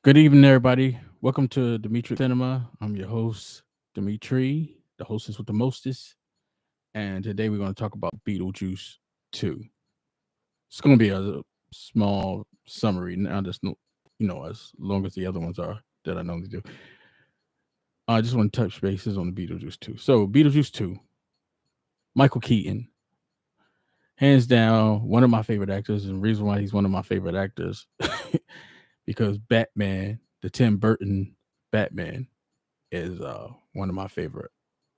Good evening, everybody. Welcome to Dimitri Cinema. I'm your host, Dimitri, the hostess with the mostest. And today we're going to talk about Beetlejuice 2. It's going to be a small summary, not just, as long as the other ones are that I normally do. I just want to touch bases on the Beetlejuice 2. So, Beetlejuice 2, Michael Keaton, hands down, one of my favorite actors. And the reason why he's one of my favorite actors, because Batman, the Tim Burton Batman, is one of my favorite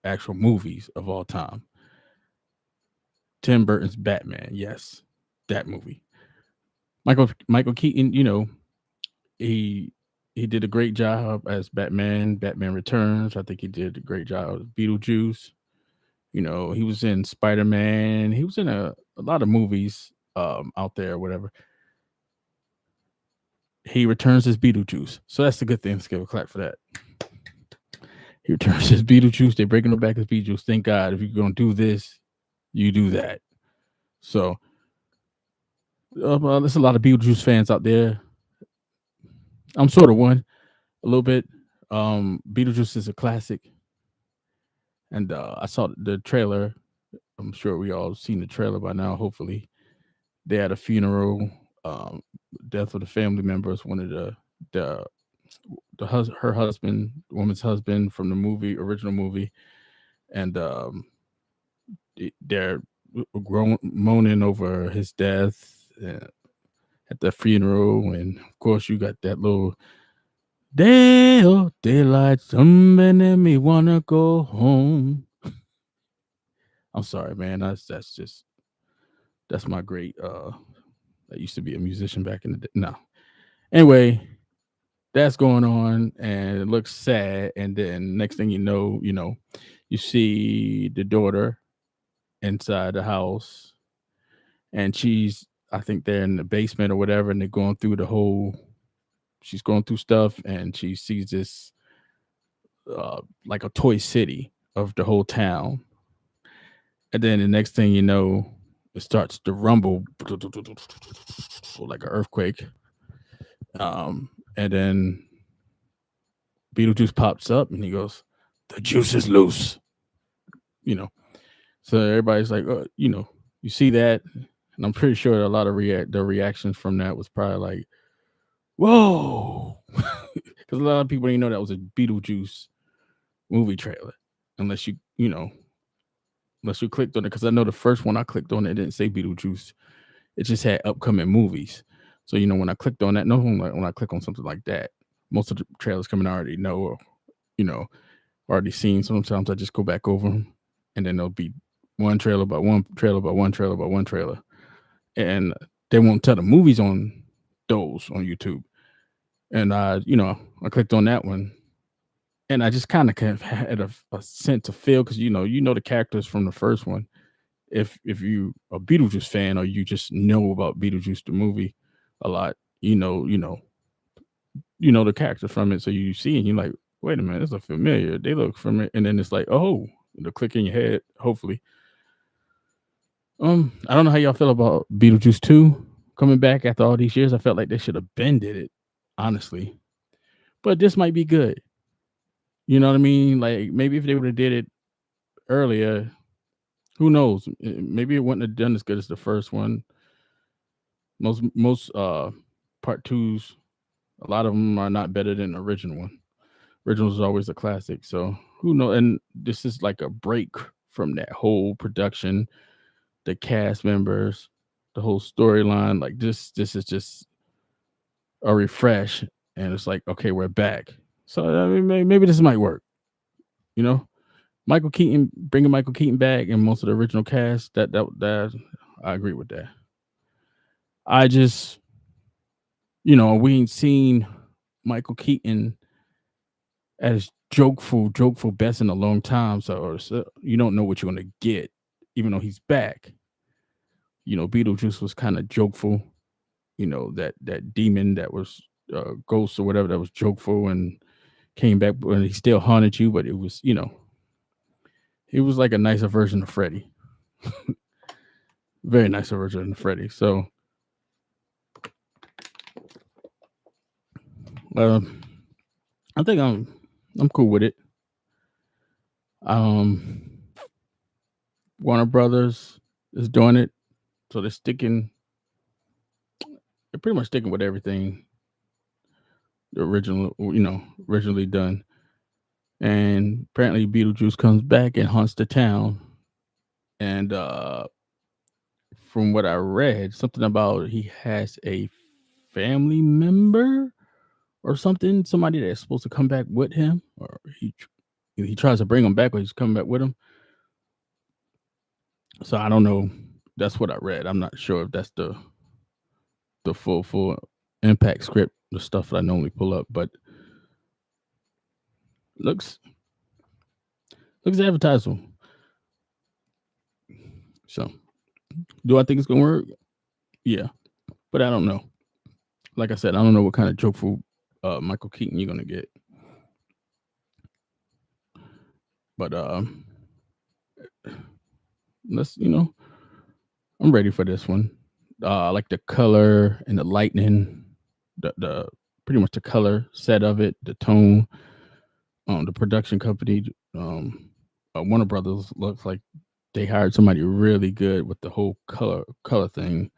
actual movies of all time. Tim Burton's Batman, yes, that movie. Michael Keaton, he he did a great job as Batman. Batman Returns. I think he did a great job as Beetlejuice. He was in Spider Man. He was in a lot of movies out there, whatever. He returns as Beetlejuice, so that's the good thing. Let's give a clap for that. He returns as Beetlejuice. They're breaking him back as Beetlejuice. Thank God. If you're gonna do this, you do that. So there's a lot of Beetlejuice fans out there. I'm sort of one, a little bit. Beetlejuice is a classic, and I saw the trailer. I'm sure we all seen the trailer by now. Hopefully, they had a funeral, death of the family members. One of the her husband, woman's husband from the movie, original movie, and they're moaning over his death at the funeral, and of course, you got that little daylight, somebody me wanna go home. I'm sorry, man. That's my great. I used to be a musician back in the day. No, anyway, that's going on, and it looks sad. And then next thing you see the daughter inside the house, and I think they're in the basement or whatever, and they're going through the whole. She's going through stuff, and she sees this like a toy city of the whole town. And then the next thing you know, it starts to rumble like an earthquake. And then Beetlejuice pops up and he goes, "The juice is loose." You know, so everybody's like, you see that, and I'm pretty sure a lot of the reactions from that was probably like, "Whoa," because a lot of people didn't know that was a Beetlejuice movie trailer, unless unless you clicked on it. Because I know the first one I clicked on, it didn't say Beetlejuice; it just had upcoming movies. So when I clicked on that, no, when I click on something like that, most of the trailers coming I already know, or you know already seen. Sometimes I just go back over them, and then there'll be one trailer by one trailer by one trailer by one trailer, and they won't tell the movies on those on YouTube. And I clicked on that one, and I just kind of had a sense of feel because the characters from the first one. If you a Beetlejuice fan or you just know about Beetlejuice the movie a lot, the characters from it. So you see and you're like, wait a minute, this is familiar. They look familiar, and then it's like, oh, the click in your head. Hopefully, I don't know how y'all feel about Beetlejuice 2 coming back after all these years. I felt like they should have bended it, honestly, but this might be good. You know what I mean? Like maybe if they would have did it earlier, who knows? Maybe it wouldn't have done as good as the first one. Most part twos, a lot of them are not better than the original one. Original is always a classic. So who knows? And this is like a break from that whole production, the cast members, the whole storyline. Like this is just a refresh, and it's like, okay, we're back. So I mean, maybe this might work. You know, Michael Keaton, bringing Michael Keaton back and most of the original cast. That I agree with that. I just, we ain't seen Michael Keaton as jokeful best in a long time. So you don't know what you're gonna get, even though he's back. Beetlejuice was kind of jokeful. That demon that was ghost or whatever that was jokeful and came back, and he still haunted you, but it was like a nicer version of Freddy, very nicer version of Freddy. So Um, I think I'm cool with it. Um, Warner Brothers is doing it, so they're pretty much sticking with everything the originally done. And apparently, Beetlejuice comes back and haunts the town. And from what I read, something about he has a family member or something, somebody that's supposed to come back with him, or he tries to bring him back, but he's coming back with him. So I don't know. That's what I read. I'm not sure if that's the full impact script, the stuff that I normally pull up, but looks looks advertisable. So do I think it's gonna work? Yeah, but I don't know. Like I said, I don't know what kind of jokeful Michael Keaton you're gonna get, but let's I'm ready for this one. I like the color and the lightning, the pretty much the color set of it, the tone. The production company, Warner Brothers, looks like they hired somebody really good with the whole color thing,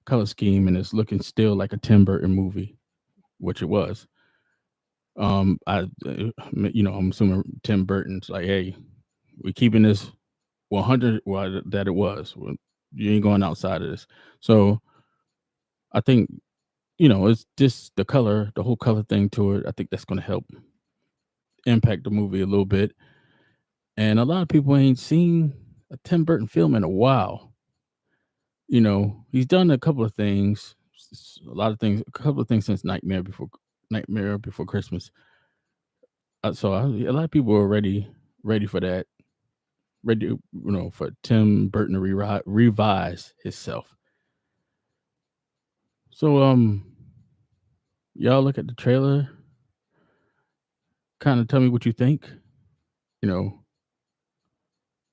color scheme, and it's looking still like a Tim Burton movie, which it was. I'm assuming Tim Burton's like, hey, we're keeping this 100 that it was. Well, you ain't going outside of this. So I think it's just the color, the whole color thing to it. I think that's going to help impact the movie a little bit. And a lot of people ain't seen a Tim Burton film in a while. He's done a couple of things, a lot of things, a couple of things since Nightmare Before Christmas. A lot of people are ready for that, ready, for Tim Burton to revise himself. So, y'all look at the trailer, kind of tell me what you think. You know,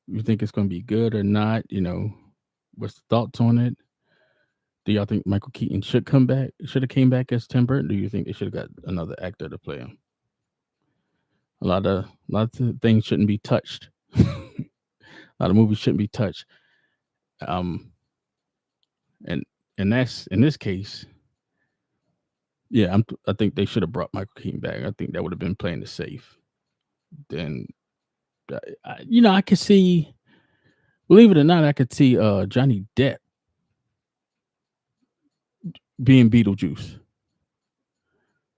you think it's going to be good or not? What's the thoughts on it? Do y'all think Michael Keaton should come back? Should have came back as Tim Burton? Do you think they should have got another actor to play him? A lot of things shouldn't be touched. A lot of movies shouldn't be touched. Um, and that's in this case, yeah, I think they should have brought Michael Keaton back. I think that would have been playing it safe. Then, I could see, believe it or not, I could see Johnny Depp being Beetlejuice.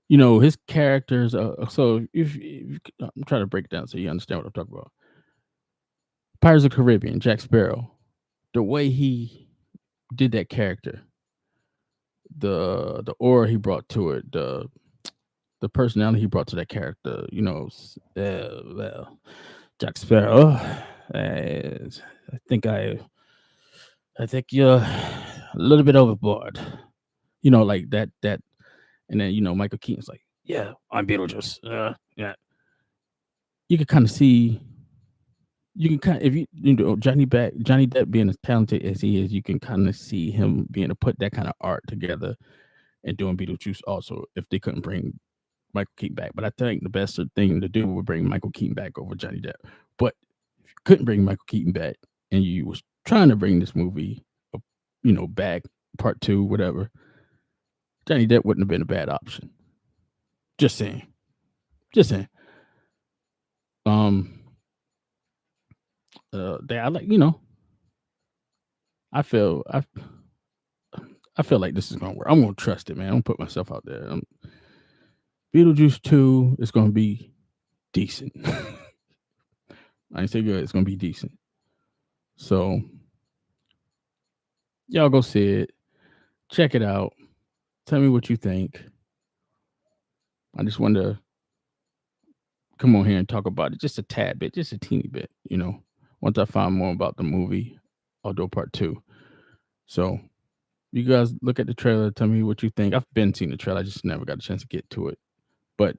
His characters. So if I'm trying to break it down so you understand what I'm talking about. Pirates of the Caribbean, Jack Sparrow, the way he did that character, the aura he brought to it, the personality he brought to that character, well, Jack Sparrow. I think I think you're a little bit overboard. Like that, and then Michael Keaton's like, yeah, I'm Beetlejuice. Yeah, you can kind of see. You can kind of, if Johnny Depp being as talented as he is, you can kind of see him being able to put that kind of art together and doing Beetlejuice also if they couldn't bring Michael Keaton back. But I think the best thing to do would bring Michael Keaton back over Johnny Depp. But if you couldn't bring Michael Keaton back and you was trying to bring this movie, back, part two, whatever, Johnny Depp wouldn't have been a bad option. Just saying. Just saying. Um, I like, I feel I feel like this is gonna work. I'm gonna trust it, man. I'm gonna put myself out there. Beetlejuice 2 is gonna be decent. I ain't say good. It's gonna be decent. So y'all go see it. Check it out. Tell me what you think. I just wanted to come on here and talk about it just a tad bit, just a teeny bit. Once I find more about the movie, I'll do part two. So you guys look at the trailer. Tell me what you think. I've been seeing the trailer. I just never got a chance to get to it, but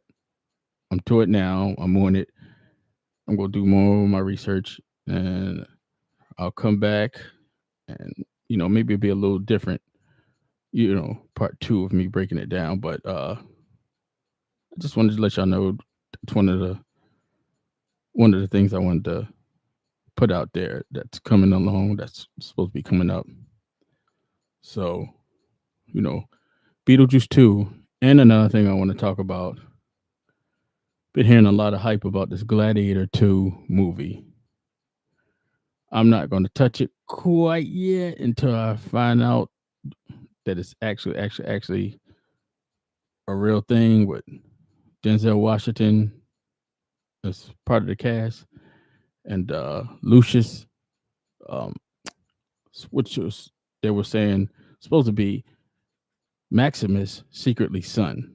I'm to it now. I'm on it. I'm gonna do more of my research, and I'll come back, and maybe it'll be a little different. Part two of me breaking it down, but I just wanted to let y'all know it's one of the things I wanted to put out there that's coming along. That's supposed to be coming up. So you know, Beetlejuice 2. And another thing I want to talk about, been hearing a lot of hype about this Gladiator 2 movie. I'm not going to touch it quite yet until I find out that it's actually a real thing with Denzel Washington as part of the cast and Lucius, um, which was they were saying supposed to be Maximus' secretly son,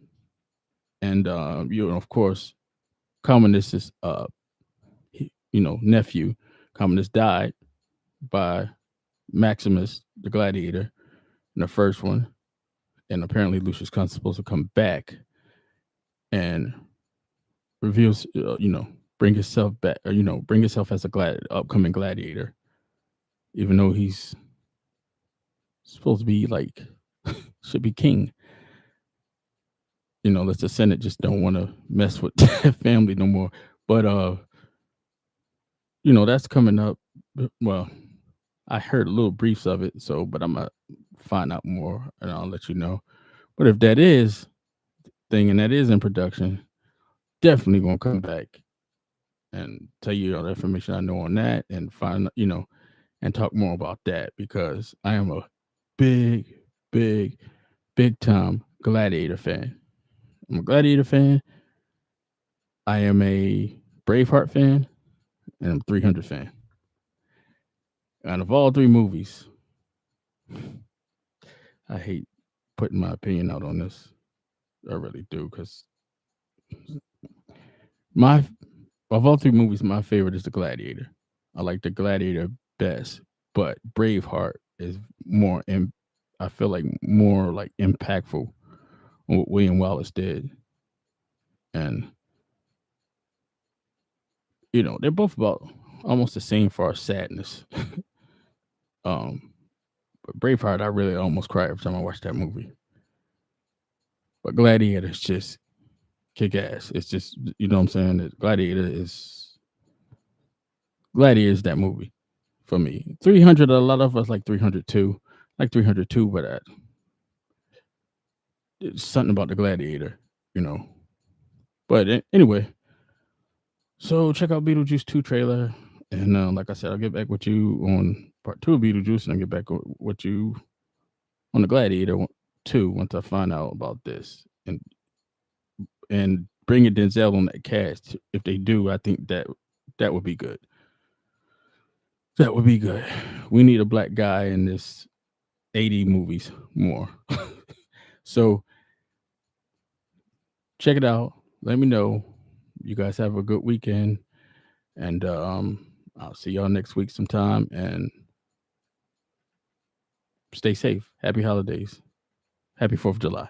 and of course, Commodus' nephew. Commodus died by Maximus the Gladiator in the first one, and apparently Lucius Con's supposed to come back and reveals, bring himself back, or bring himself as a upcoming gladiator, even though he's supposed to be like should be king. Let the Senate just don't want to mess with that family no more. But that's coming up. Well, I heard little briefs of it, but I'm gonna find out more and I'll let you know. But if that is thing and that is in production, definitely gonna come back and tell you all the information I know on that and and talk more about that because I am a big, big, big time Gladiator fan. I'm a Gladiator fan. I am a Braveheart fan, and I'm 300 fan. Out of all three movies, I hate putting my opinion out on this. I really do because my of all three movies, my favorite is The Gladiator. I like The Gladiator best, but Braveheart is more. I feel like more like impactful on what William Wallace did, and they're both about almost the same for our sadness. um, but Braveheart, I really almost cry every time I watch that movie. But Gladiator is just kick ass. It's just what I'm saying. Gladiator is that movie for me. 300. A lot of us like 302, but it's something about the Gladiator, you know. But anyway, so check out Beetlejuice 2 trailer, and like I said, I'll get back with you on part 2 of Beetlejuice, and I'll get back with you on the Gladiator 2 once I find out about this, and bringing Denzel on that cast. If they do, I think that would be good. That would be good. We need a black guy in this 80 movies more. So check it out. Let me know. You guys have a good weekend, and I'll see y'all next week sometime. And stay safe. Happy holidays. Happy 4th of July.